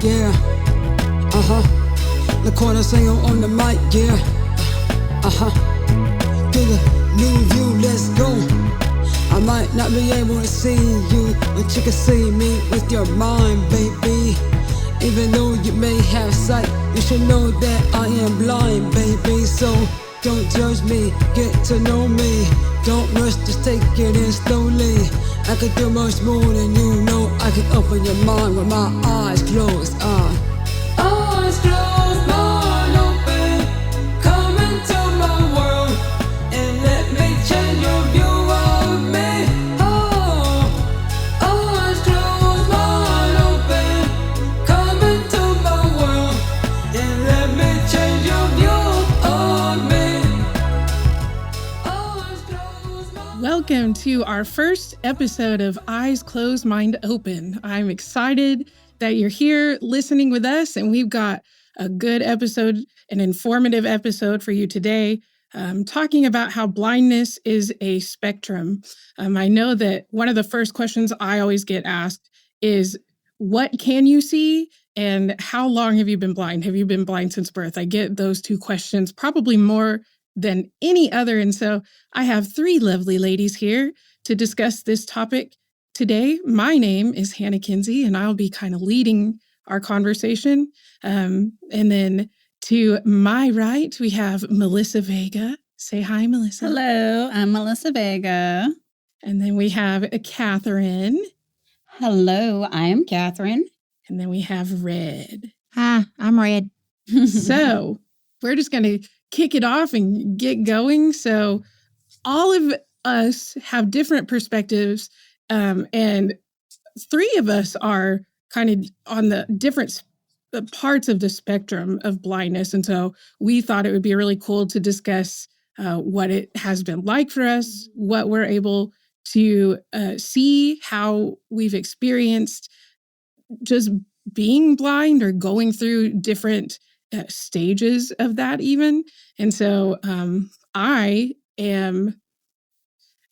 yeah. The corner singer on the mic, yeah. To the new view, let's go. I might not be able to see you, but you can see me with your mind, baby. Even though you may have sight, you should know that I am blind, baby. So don't judge me, get to know me. Don't rush, just take it in slowly. I could do much more than you know. I can open your mind with my eyes closed. Eyes closed, mind open. Come into my world and let me change your view of me. Eyes closed, mind open. Come into my world and let me change your view of me. Eyes closed, mind. Welcome to our first episode of Eyes Closed, Mind Open. I'm excited that you're here listening with us, and we've got a good episode, an informative episode for you today, talking about how blindness is a spectrum. I know that one of the first questions I always get asked is, what can you see? And how long have you been blind? Have you been blind since birth? I get those two questions probably more than any other. And so I have three lovely ladies here to discuss this topic today. My name is Hannah Kinsey, and I'll be kind of leading our conversation. And then to my right, we have Melissa Vega. Say hi, Melissa. Hello, I'm Melissa Vega. And then we have Catherine. Hello, I am Catherine. And then we have Red. Hi, I'm Red. So we're just going to kick it off and get going. So all of us have different perspectives, and three of us are kind of on the different parts of the spectrum of blindness. And so we thought it would be really cool to discuss what it has been like for us, what we're able to see, how we've experienced just being blind or going through different stages of that even. And so I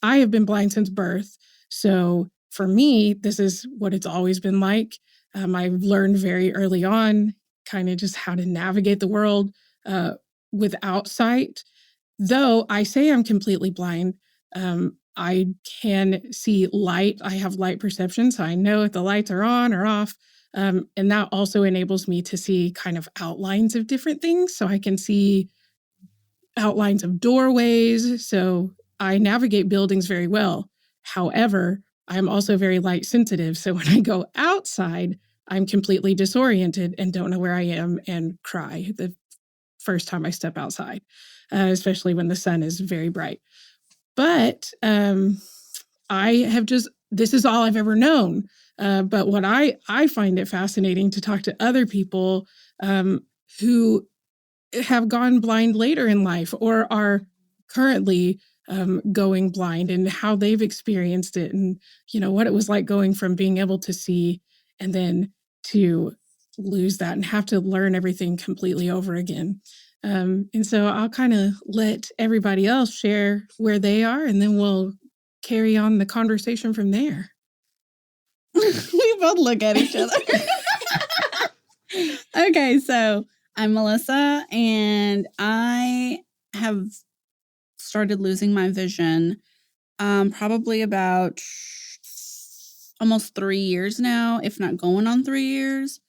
have been blind since birth. So for me, this is what it's always been like. I've learned very early on kind of just how to navigate the world without sight. Though I say I'm completely blind, I can see light. I have light perception, so I know if the lights are on or off. And that also enables me to see kind of outlines of different things. So I can see outlines of doorways. So I navigate buildings very well. However, I'm also very light sensitive. So when I go outside, I'm completely disoriented and don't know where I am and cry the first time I step outside, especially when the sun is very bright. But this is all I've ever known. But what I find it fascinating to talk to other people who have gone blind later in life or are currently going blind and how they've experienced it, and what it was like going from being able to see and then to lose that and have to learn everything completely over again. And so I'll kind of let everybody else share where they are, and then we'll carry on the conversation from there. We both look at each other. Okay, so I'm Melissa, and I have started losing my vision probably about almost 3 years now, if not going on 3 years.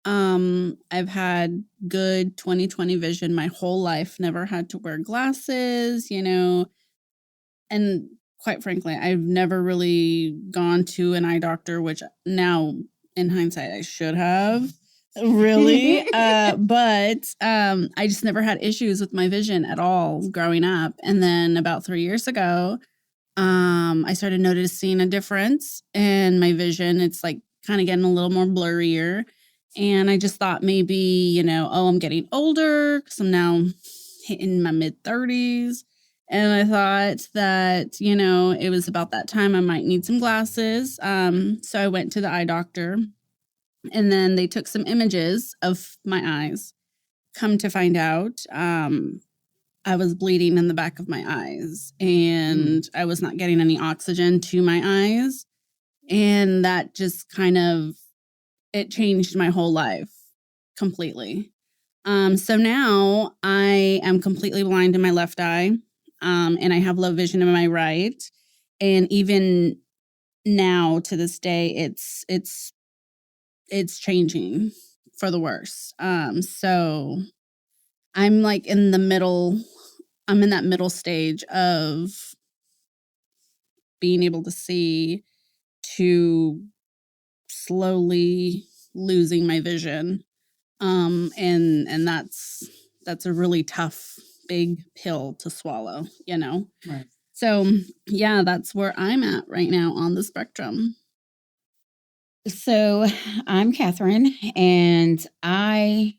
I've had good 20/20 vision my whole life, never had to wear glasses, and quite frankly, I've never really gone to an eye doctor, which now in hindsight, I should have really. But I just never had issues with my vision at all growing up. And then about 3 years ago, I started noticing a difference in my vision. It's like kind of getting a little more blurrier. And I just thought maybe, I'm getting older because I'm now hitting my mid-30s. And I thought that, it was about that time I might need some glasses. So I went to the eye doctor, and then they took some images of my eyes. Come to find out, I was bleeding in the back of my eyes, and I was not getting any oxygen to my eyes. And that just kind of it changed my whole life completely. So now I am completely blind in my left eye, and I have low vision in my right. And even now to this day, it's changing for the worse. So I'm like in the middle. I'm in that middle stage of being able to see to slowly losing my vision. And that's a really tough, big pill to swallow, you know? Right. So yeah, that's where I'm at right now on the spectrum. So I'm Catherine, and I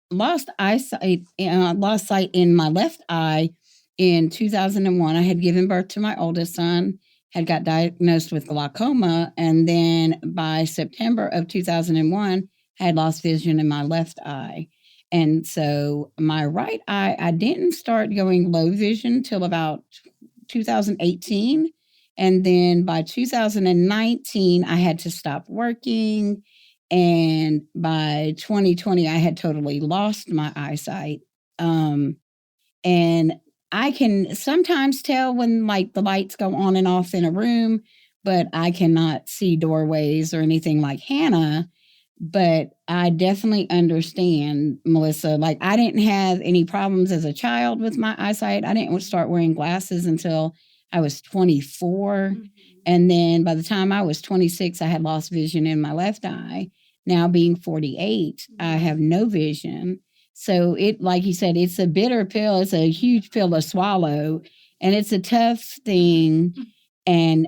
lost sight in my left eye in 2001. I had given birth to my oldest son, had got diagnosed with glaucoma, and then by September of 2001, I had lost vision in my left eye. And so my right eye, I didn't start going low vision till about 2018. And then by 2019, I had to stop working. And by 2020, I had totally lost my eyesight. And I can sometimes tell when like the lights go on and off in a room, but I cannot see doorways or anything like Hannah. But I definitely understand, Melissa. Like, I didn't have any problems as a child with my eyesight. I didn't start wearing glasses until I was 24. And then by the time I was 26, I had lost vision in my left eye. Now, being 48, I have no vision. So it, like you said, it's a bitter pill. It's a huge pill to swallow, and it's a tough thing. And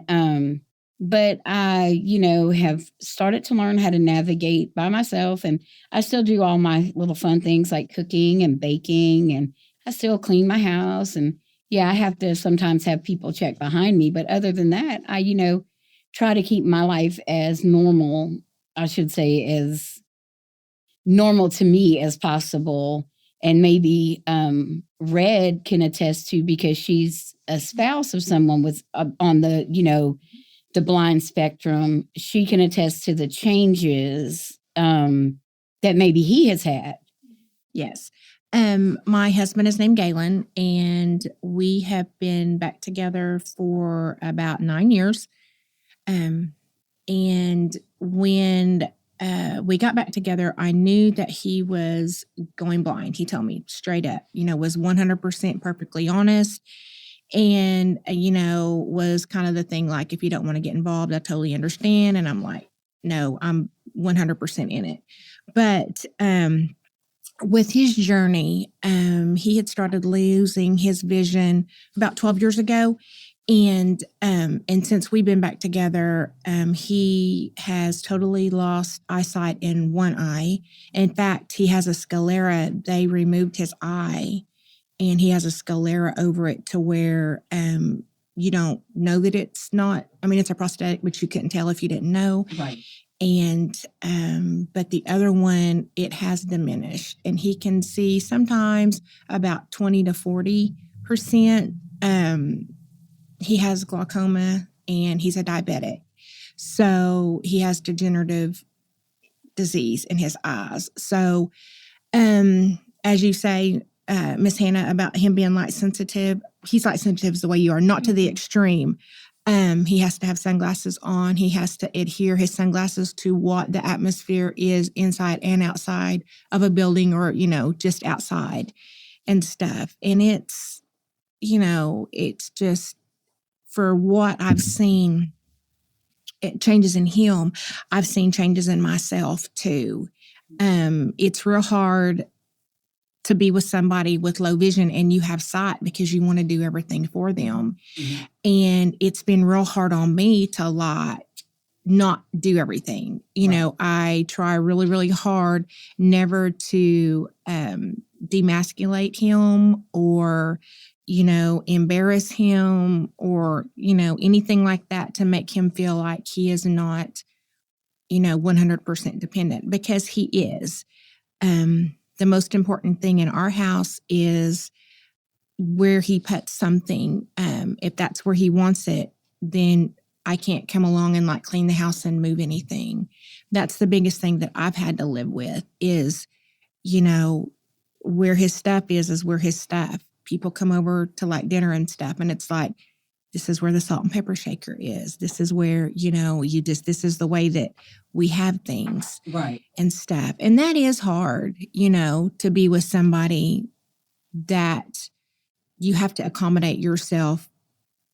but I, have started to learn how to navigate by myself, and I still do all my little fun things like cooking and baking, and I still clean my house. And yeah, I have to sometimes have people check behind me, but other than that, I, try to keep my life as normal, I should say, as normal to me as possible. And maybe Red can attest to, because she's a spouse of someone with on the, the blind spectrum. She can attest to the changes that maybe he has had. Yes. My husband is named Galen, and we have been back together for about 9 years. And when we got back together, I knew that he was going blind. He told me straight up, was 100% perfectly honest. And, was kind of the thing, like, if you don't want to get involved, I totally understand. And I'm like, no, I'm 100% in it. But with his journey, he had started losing his vision about 12 years ago. And since we've been back together, he has totally lost eyesight in one eye. In fact, he has a sclera. They removed his eye, and he has a sclera over it to where you don't know that it's not. I mean, it's a prosthetic, but you couldn't tell if you didn't know. Right. And but the other one, it has diminished, and he can see sometimes about 20 to 40%. He has glaucoma, and he's a diabetic. So he has degenerative disease in his eyes. So as you say, Miss Hannah, about him being light sensitive, he's light sensitive the way you are, not to the extreme. He has to have sunglasses on. He has to adhere his sunglasses to what the atmosphere is inside and outside of a building, or, just outside and stuff. And it's, it's just, for what I've seen, it changes in him. I've seen changes in myself too. It's real hard to be with somebody with low vision and you have sight, because you want to do everything for them. Mm-hmm. And it's been real hard on me to not do everything. I try really, really hard never to demasculate him, or, embarrass him, or, anything like that, to make him feel like he is not, 100% dependent, because he is. The most important thing in our house is where he puts something. If that's where he wants it, then I can't come along and like clean the house and move anything. That's the biggest thing that I've had to live with is, you know, where his stuff is where his stuff. People come over to like dinner and stuff, and it's like, this is where the salt and pepper shaker is. This is where, you know, this is the way that we have things. Right. And stuff. And that is hard, you know, to be with somebody that you have to accommodate yourself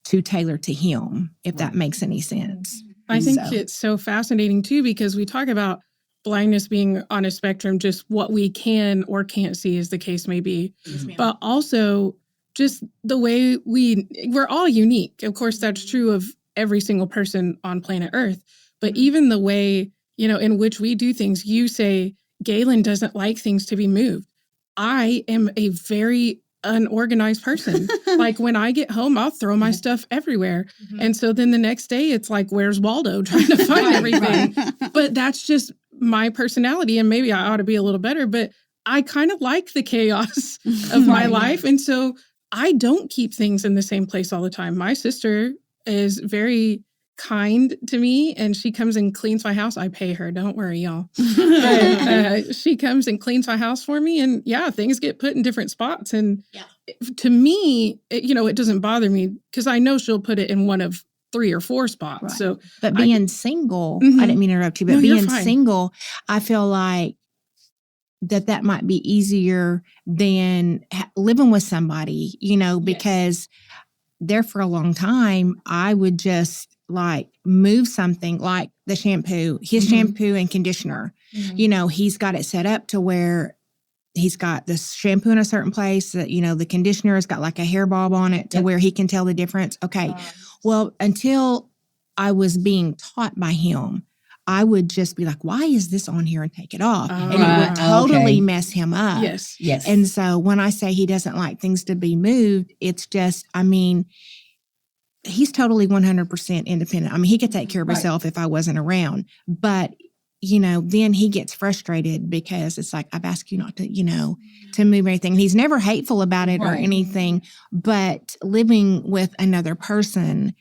to tailor to him, if that makes any sense. I think it's so fascinating too, because we talk about blindness being on a spectrum, just what we can or can't see as the case may be, but also just the way we're all unique. Of course, that's true of every single person on planet Earth, but even the way, you know, in which we do things. You say Galen doesn't like things to be moved. I am a very unorganized person. Like when I get home, I'll throw my stuff everywhere. And so then the next day it's like, where's Waldo, trying to find everything. But that's just my personality, and maybe I ought to be a little better, but I kind of like the chaos of my life. And so I don't keep things in the same place all the time. My sister is very kind to me, and she comes and cleans my house. I pay her, don't worry, y'all. But she comes and cleans my house for me, and yeah, things get put in different spots. And to me, it doesn't bother me because I know she'll put it in one of 3 or 4 spots. Right. So, but being single, I didn't mean to interrupt you, but being single, I feel like that might be easier than living with somebody, because there for a long time, I would just like move something like the shampoo, his shampoo and conditioner. He's got it set up to where he's got the shampoo in a certain place that, the conditioner has got like a hair bob on it to where he can tell the difference. Okay. Well, until I was being taught by him, I would just be like, why is this on here, and take it off? And it would totally mess him up. Yes. And so when I say he doesn't like things to be moved, it's just, he's totally 100% independent. He could take care of himself if I wasn't around. But, then he gets frustrated because it's like, I've asked you not to, to move anything. He's never hateful about it or anything, but living with another person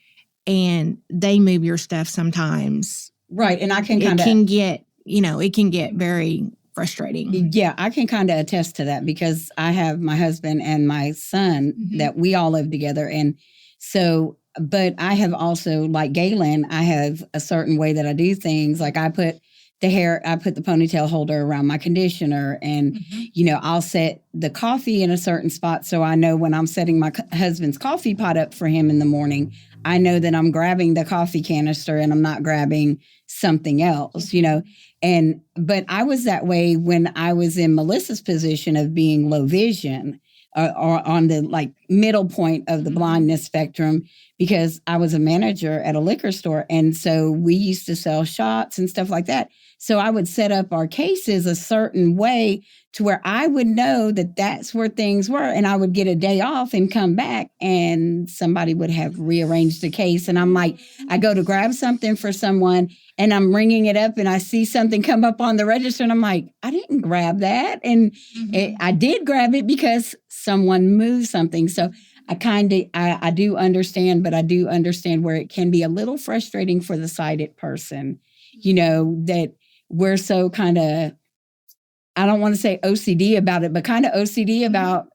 and they move your stuff sometimes. Right. And I can it can get very frustrating. Yeah, I can kind of attest to that because I have my husband and my son that we all live together. And so, but I have also, like Galen, I have a certain way that I do things. Like I put the ponytail holder around my conditioner, and, I'll set the coffee in a certain spot. So I know when I'm setting my husband's coffee pot up for him in the morning, I know that I'm grabbing the coffee canister and I'm not grabbing something else, but I was that way when I was in Melissa's position of being low vision or on the like middle point of the blindness spectrum, because I was a manager at a liquor store. And so we used to sell shots and stuff like that. So I would set up our cases a certain way to where I would know that that's where things were. And I would get a day off and come back and somebody would have rearranged the case. And I'm like, I go to grab something for someone and I'm ringing it up and I see something come up on the register and I'm like, I didn't grab that. And I did grab it because someone moved something. So I do understand, but I do understand where it can be a little frustrating for the sighted person, that we're so kind of, I don't want to say OCD about it, but kind of OCD about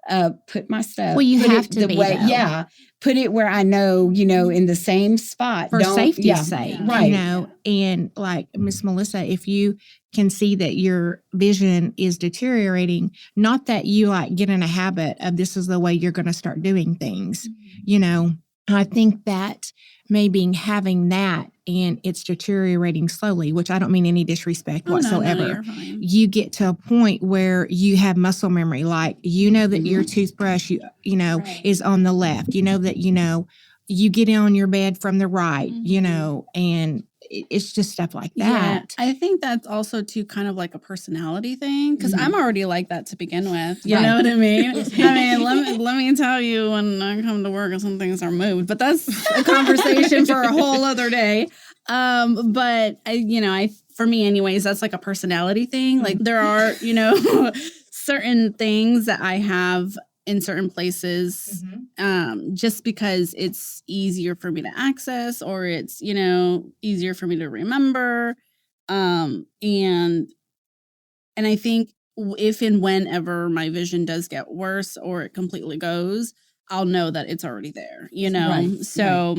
put my stuff. Well, you have to be, though. Yeah. Put it where I know, in the same spot. For safety's sake. Right. And like Miss Melissa, if you can see that your vision is deteriorating, not that you like get in a habit of this is the way you're going to start doing things, I think that maybe having that and it's deteriorating slowly, which I don't mean any disrespect whatsoever. No, you get to a point where you have muscle memory, like that your toothbrush, is on the left. That you get on your bed from the right. And it's just stuff like that. Yeah, I think that's also too kind of like a personality thing because I'm already like that to begin with. You know what I mean? Let me tell you when I come to work and some things are moved, but that's a conversation for a whole other day. But for me anyways, that's like a personality thing. Like there are, certain things that I have in certain places just because it's easier for me to access, or it's, you know, easier for me to remember. And I think if and whenever my vision does get worse or it completely goes, I'll know that it's already there, you know? Right, So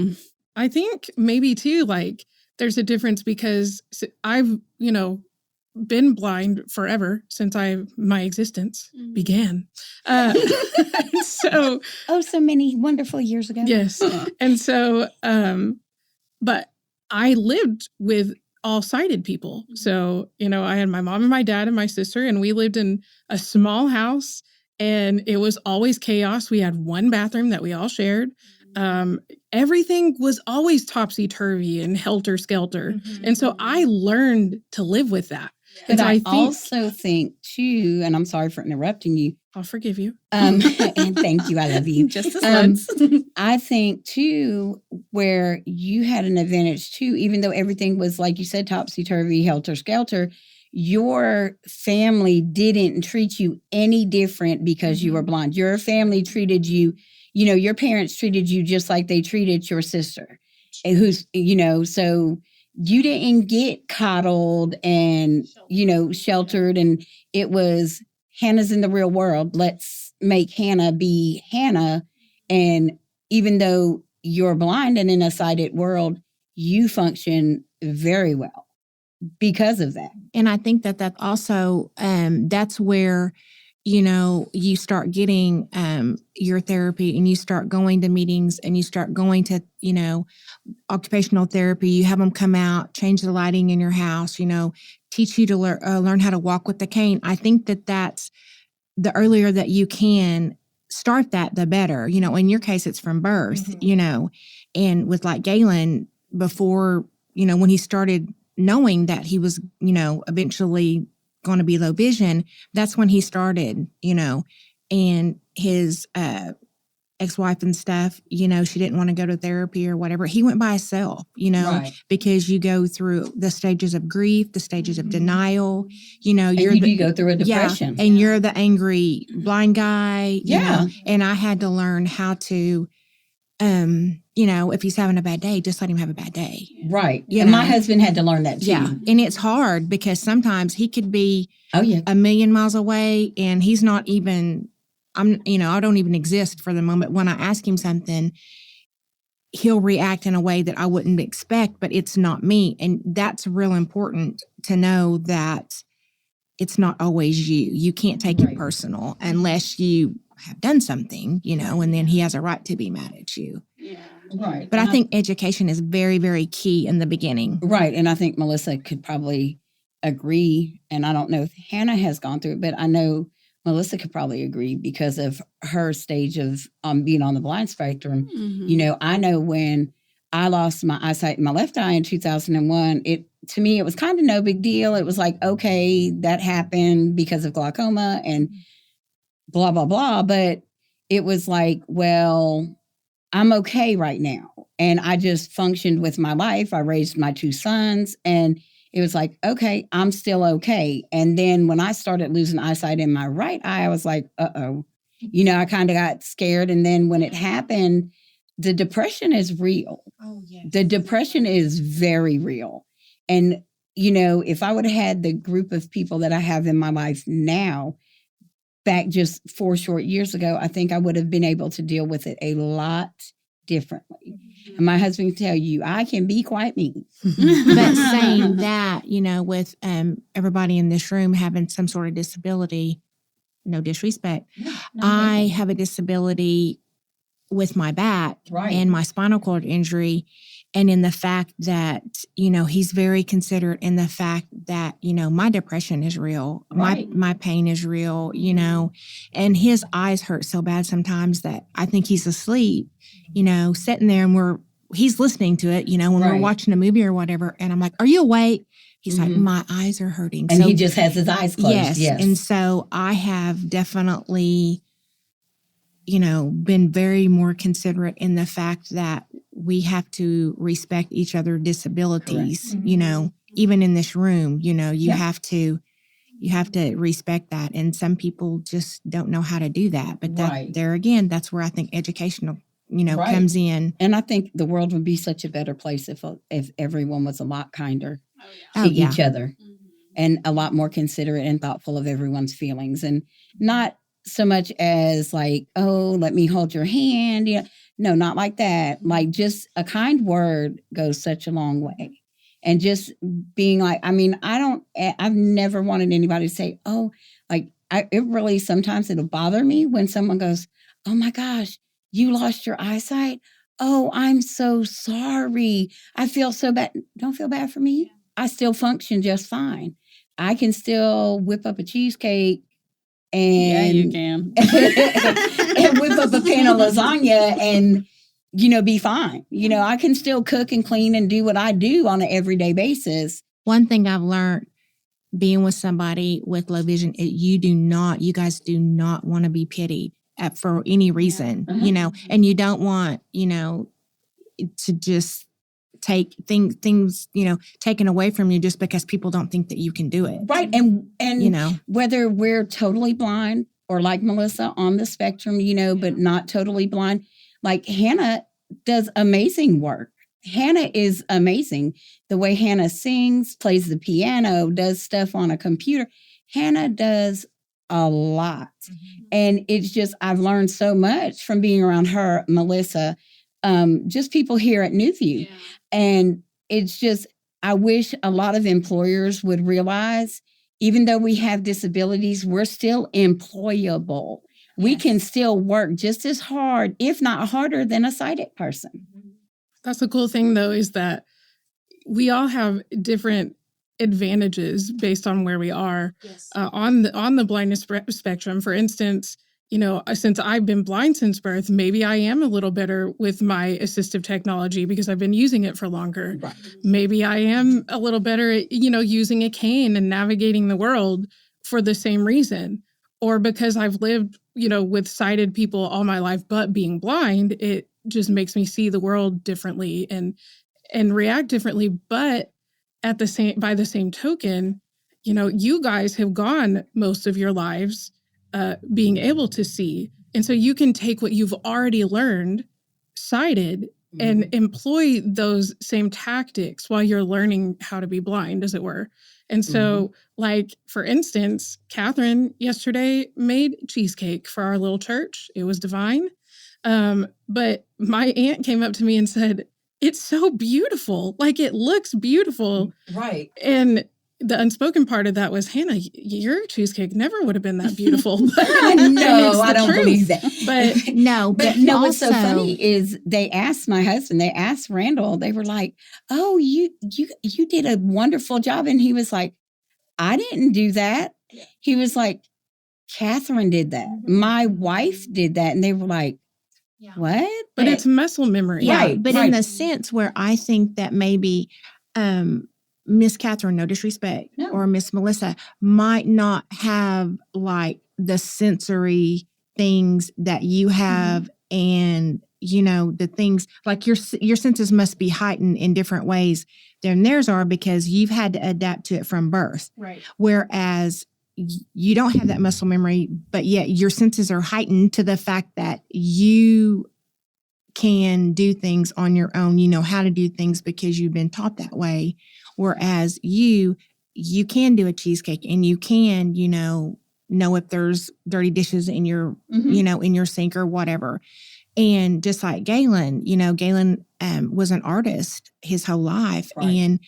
I think maybe too, like, there's a difference because I've, you know, been blind forever since my existence began. So so many wonderful years ago. Yes. And so, but I lived with all sighted people. So, you know, I had my mom and my dad and my sister, and we lived in a small house, and it was always chaos. We had one bathroom that we all shared. Everything was always topsy-turvy and helter-skelter. And so I learned to live with that. But I also think too, and I'm sorry for interrupting you. I'll forgive you. And thank you. I love you. just as much. I think too, where you had an advantage too, even though everything was, like you said, topsy-turvy, helter-skelter, your family didn't treat you any different because you were blind. Your family treated you, you know, your parents treated you just like they treated your sister, who's, you know, so you didn't get coddled and, you know, sheltered. And it was, Hannah's in the real world. Let's make Hannah be Hannah. And even though you're blind and in a sighted world, you function very well because of that. And I think that also, that's where, you know, you start getting your therapy, and you start going to meetings, and you start going to, you know, occupational therapy. You have them come out, change the lighting in your house, you know, teach you to learn how to walk with the cane. I think that's the earlier that you can start that, the better. You know, in your case, it's from birth, you know, and with like Galen, before, you know, when he started knowing that he was, you know, eventually going to be low vision, that's when he started, you know, and his ex-wife and stuff, you know, she didn't want to go to therapy or whatever. He went by himself, you know, because you go through the stages of grief, the stages of denial, you know, you do go through a depression. And you're the angry blind guy, you know, and I had to learn how to, you know, if he's having a bad day, just let him have a bad day. Right. And my husband had to learn that too. Yeah. And it's hard because sometimes he could be a million miles away, and he's not even, you know, I don't even exist for the moment. When I ask him something, he'll react in a way that I wouldn't expect, but it's not me. And that's real important to know that it's not always you. You can't take it personal unless you have done something, you know, and then he has a right to be mad at you. Yeah. Right. But I think education is very, very key in the beginning. Right. And I think Melissa could probably agree. And I don't know if Hannah has gone through it, but I know Melissa could probably agree because of her stage of being on the blind spectrum. You know, I know when I lost my eyesight in my left eye in 2001, to me, it was kind of no big deal. It was like, okay, that happened because of glaucoma and blah, blah, blah. But it was like, well, I'm okay right now. And I just functioned with my life. I raised my 2 sons, and it was like, okay, I'm still okay. And then when I started losing eyesight in my right eye, I was like, uh-oh. You know, I kind of got scared. And then when it happened, the depression is real. Oh, yes. The depression is very real. And, you know, if I would have had the group of people that I have in my life now, back just 4 short years ago, I think I would have been able to deal with it a lot differently. And my husband can tell you, I can be quite mean. But saying that, you know, with everybody in this room having some sort of disability, no disrespect, I have a disability with my back and my spinal cord injury. And in the fact that, you know, he's very considerate in the fact that, you know, my depression is real. My pain is real, you know, and his eyes hurt so bad sometimes that I think he's asleep, you know, sitting there, and he's listening to it, you know, when we're watching a movie or whatever. And I'm like, are you awake? He's like, my eyes are hurting. And he just has his eyes closed. Yes. And so I have definitely, you know, been very more considerate in the fact that we have to respect each other's disabilities, you know, even in this room, you know, you have to, You have to respect that. And some people just don't know how to do that. But Right. there again, that's where I think educational, Right. comes in. And I think the world would be such a better place if everyone was a lot kinder to Oh, yeah. each other and a lot more considerate and thoughtful of everyone's feelings, and not so much as like, oh, let me hold your hand. Yeah. No, not like that. Like, just a kind word goes such a long way. And just being like, I mean, I've never wanted anybody to say, oh, like, it really, sometimes it'll bother me when someone goes, oh my gosh, you lost your eyesight. Oh, I'm so sorry. I feel so bad. Don't feel bad for me. I still function just fine. I can still whip up a cheesecake and Yeah, you can. and whip up a pan of lasagna and, be fine. I can still cook and clean and do what I do on an everyday basis. One thing I've learned being with somebody with low vision, you guys do not want to be pitied for any reason, and you don't want, to just take things, taken away from you just because people don't think that you can do it. Right. And whether we're totally blind or like Melissa on the spectrum, but not totally blind, like Hannah does amazing work. Hannah is amazing. The way Hannah sings, plays the piano, does stuff on a computer. Hannah does a lot. And it's just, I've learned so much from being around her, Melissa, just people here at Newview. Yeah. And it's just, I wish a lot of employers would realize, even though we have disabilities, we're still employable. Yes. We can still work just as hard, if not harder, than a sighted person. That's the cool thing, though, is that we all have different advantages based on where we are. Yes. On the blindness spectrum. For instance, since I've been blind since birth, maybe I am a little better with my assistive technology because I've been using it for longer. Right. Maybe I am a little better at, using a cane and navigating the world for the same reason. Or because I've lived, with sighted people all my life, but being blind, it just makes me see the world differently and react differently. But by the same token, you guys have gone most of your lives being able to see. And so you can take what you've already learned sighted and employ those same tactics while you're learning how to be blind, as it were. And so, like, for instance, Catherine yesterday made cheesecake for our little church. It was divine. But my aunt came up to me and said, it's so beautiful. Like, it looks beautiful. Right. And the unspoken part of that was, Hannah, your cheesecake never would have been that beautiful. No, I don't believe that. But no, what's so funny is they asked my husband, they asked Randall, they were like, oh, you did a wonderful job. And he was like, I didn't do that. He was like, Catherine did that. My wife did that. And they were like, what? But it's muscle memory. Yeah, right, but in the sense where I think that maybe Miss Catherine, no disrespect, or Miss Melissa might not have like the sensory things that you have, and the things like your senses must be heightened in different ways than theirs are because you've had to adapt to it from birth. Right. Whereas you don't have that muscle memory, but yet your senses are heightened to the fact that you can do things on your own. You know how to do things because you've been taught that way. Whereas you can do a cheesecake and you can, know if there's dirty dishes in your, in your sink or whatever. And just like Galen, Galen was an artist his whole life. Right. And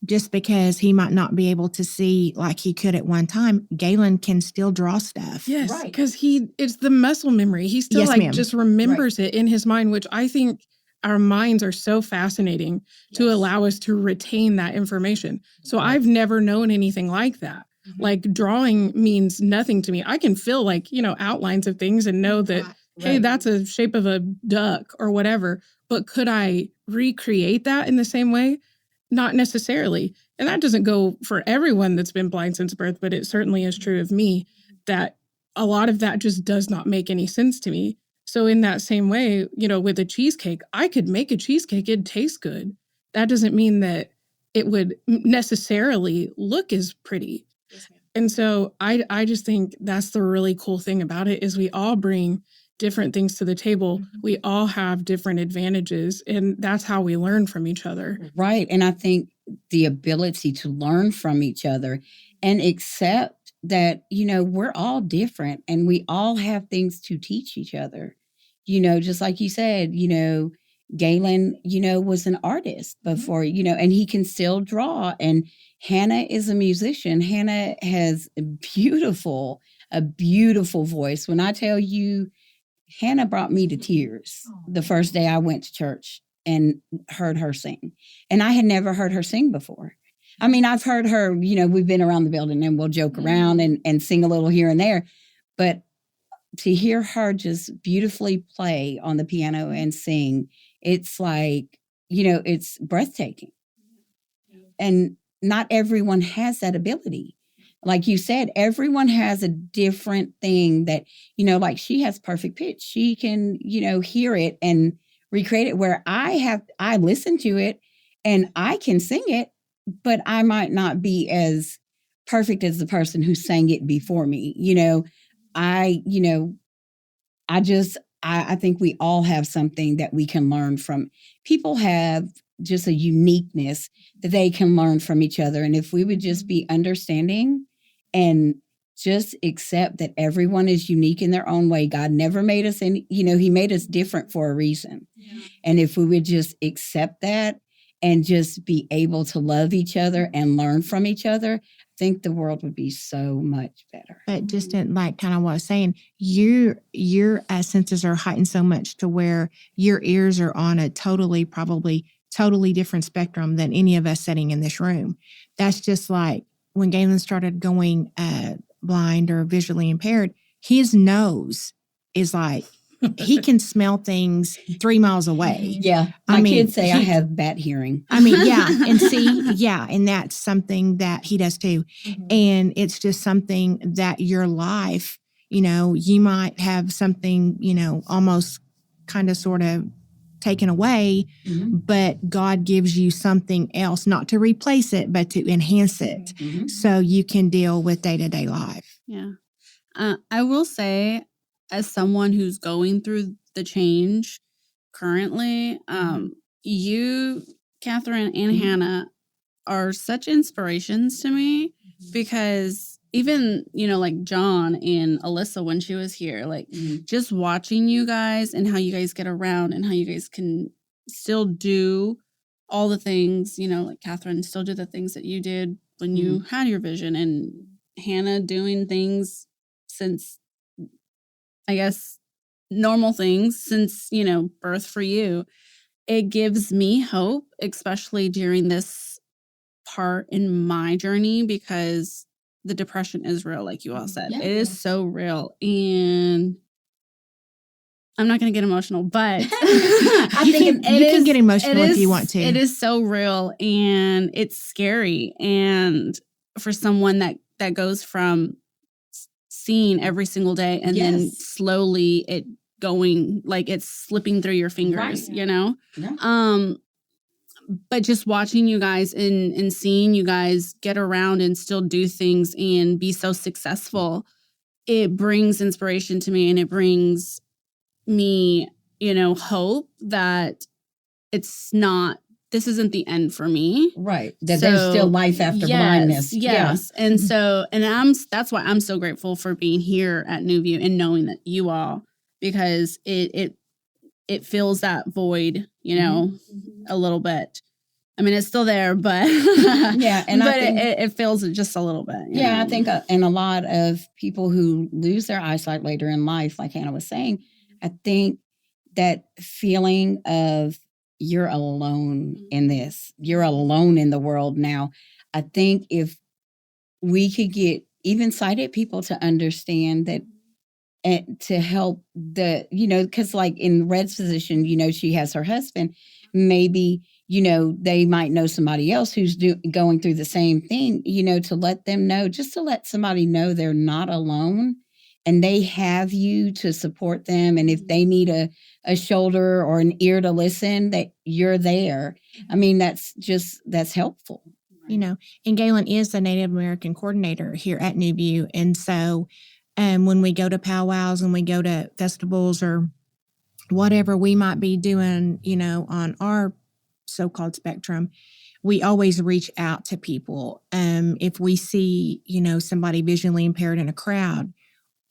just because he might not be able to see like he could at one time, Galen can still draw stuff. Yes, because it's the muscle memory. He still just remembers it in his mind, which I think our minds are so fascinating to allow us to retain that information. So I've never known anything like that. Like, drawing means nothing to me. I can feel like, outlines of things and know that, hey, that's a shape of a duck or whatever. But could I recreate that in the same way? Not necessarily. And that doesn't go for everyone that's been blind since birth, but it certainly is true of me that a lot of that just does not make any sense to me. So in that same way, with a cheesecake, I could make a cheesecake. It'd taste good. That doesn't mean that it would necessarily look as pretty. Yes, And so I just think that's the really cool thing about it is we all bring different things to the table. We all have different advantages, and that's how we learn from each other. Right. And I think the ability to learn from each other and accept that, we're all different and we all have things to teach each other. Just like you said, Galen, was an artist before, and he can still draw. And Hannah is a musician. Hannah has a beautiful voice. When I tell you, Hannah brought me to tears the first day I went to church and heard her sing. And I had never heard her sing before. I mean, I've heard her, we've been around the building and we'll joke around and sing a little here and there. But to hear her just beautifully play on the piano and sing, it's like, it's breathtaking. And not everyone has that ability. Like you said, everyone has a different thing that, like she has perfect pitch. She can, hear it and recreate it, where I listen to it and I can sing it, but I might not be as perfect as the person who sang it before me. I think we all have something that we can learn from. People have just a uniqueness that they can learn from each other. And if we would just be understanding and just accept that everyone is unique in their own way. God never made us he made us different for a reason. Yeah. And if we would just accept that and just be able to love each other and learn from each other, I think the world would be so much better. But just like kind of what I was saying, your senses are heightened so much to where your ears are on a probably totally different spectrum than any of us sitting in this room. That's just like when Galen started going blind or visually impaired, his nose is like, he can smell things 3 miles away. Yeah. My kids say I have bad hearing. I mean, yeah. And and that's something that he does too. Mm-hmm. And it's just something that your life, you might have something, almost kind of sort of taken away, mm-hmm. but God gives you something else, not to replace it, but to enhance it, mm-hmm. so you can deal with day-to-day life. Yeah. I will say, as someone who's going through the change currently, you, Catherine, and mm-hmm. Hannah are such inspirations to me, because even, like John and Alyssa, when she was here, like mm-hmm. just watching you guys and how you guys get around and how you guys can still do all the things, like Catherine, still do the things that you did when mm-hmm. you had your vision, and Hannah doing things since, I guess, normal things since, birth for you. It gives me hope, especially during this part in my journey, because the depression is real, like you all said. Yeah. It is so real. And I'm not going to get emotional, but I think you can get emotional if you want to. It is so real, and it's scary. And for someone that goes from seeing every single day and yes. then slowly it going, like it's slipping through your fingers, right. Yeah. But just watching you guys and seeing you guys get around and still do things and be so successful, it brings inspiration to me, and it brings me, hope that this isn't the end for me. Right. That there's still life after blindness. Yes. Yeah. And that's why I'm so grateful for being here at New View and knowing that you all, because it fills that void, mm-hmm. a little bit. I mean, it's still there, but yeah, and but it fills it just a little bit. Yeah, I think, and a lot of people who lose their eyesight later in life, like Hannah was saying, I think that feeling of you're alone in this, you're alone in the world now. I think if we could get even sighted people to understand that, and to help because like in Red's position, she has her husband, maybe, they might know somebody else who's going through the same thing, to let them know, just to let somebody know they're not alone and they have you to support them. And if they need a shoulder or an ear to listen, that you're there. I mean, that's helpful. you know, and Galen is the Native American coordinator here at New View. And so when we go to powwows and we go to festivals or whatever we might be doing, you know, on our so-called spectrum, we always reach out to people. If we see, you know, somebody visually impaired in a crowd,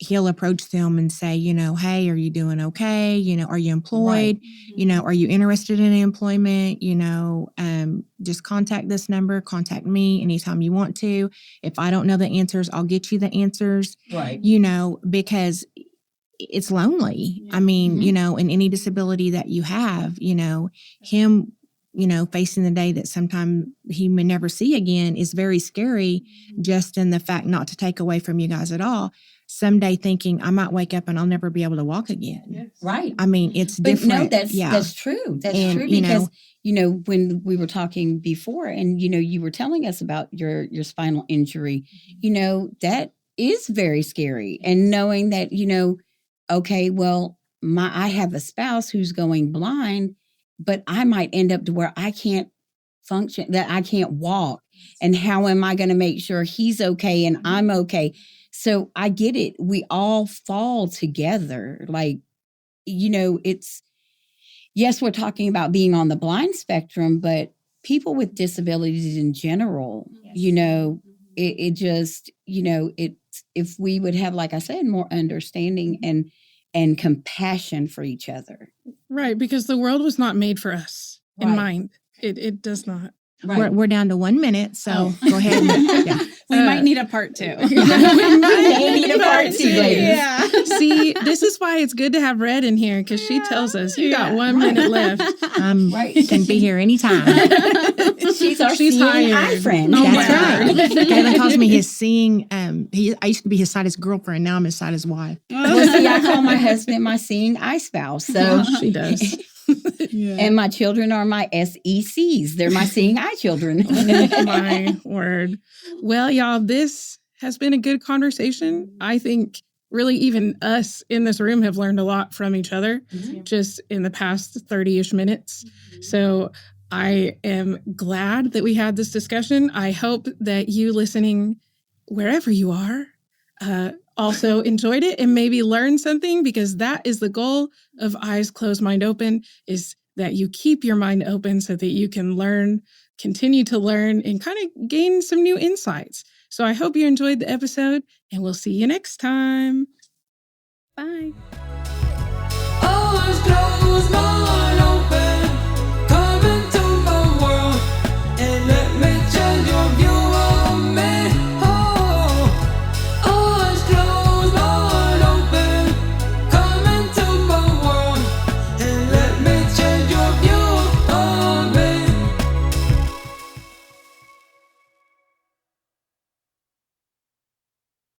he'll approach them and say, you know, hey, are you doing okay? You know, are you employed? Right. You know, are you interested in employment? You know, just contact this number, contact me anytime you want to. If I don't know the answers, I'll get you the answers. Right. You know, because it's lonely. Yeah. I mean, you know, in any disability that you have, you know, him, you know, facing the day that sometime he may never see again is very scary, just in the fact, not to take away from you guys at all, someday thinking I might wake up and I'll never be able to walk again. Yes. Right. I mean, it's different. No, that's true. That's true because, you know, when we were talking before and, you know, you were telling us about your spinal injury, you know, that is very scary. And knowing that, you know, okay, well, I have a spouse who's going blind, but I might end up to where I can't function, that I can't walk. And how am I going to make sure he's okay and I'm okay? So I get it. We all fall together. Like, you know, yes, we're talking about being on the blind spectrum, but people with disabilities in general, you know, it just, you know, if we would have, like I said, more understanding and compassion for each other. Right. Because the world was not made for us in mind. It does not. Right. We're down to 1 minute, so go ahead. We might need a part 2. We may need a part 2 later. Yeah. See, this is why it's good to have Red in here, because she tells us you got 1 minute left. Can be here anytime. She's our seeing eye friend. That's right. Galen calls me his seeing. I used to be his sighted girlfriend. Now I'm his sighted wife. Well, see, I call my husband my seeing eye spouse. So she does. Yeah. And my children are my SECs. They're my seeing eye children. Oh, my word. Well, y'all, this has been a good conversation. I think really even us in this room have learned a lot from each other just in the past 30-ish minutes. So I am glad that we had this discussion. I hope that you listening, wherever you are, also enjoyed it and maybe learned something, because that is the goal of Eyes Closed, Mind Open, is that you keep your mind open so that you can learn, continue to learn, and kind of gain some new insights. So I hope you enjoyed the episode, and we'll see you next time. Bye. Eyes closed, mind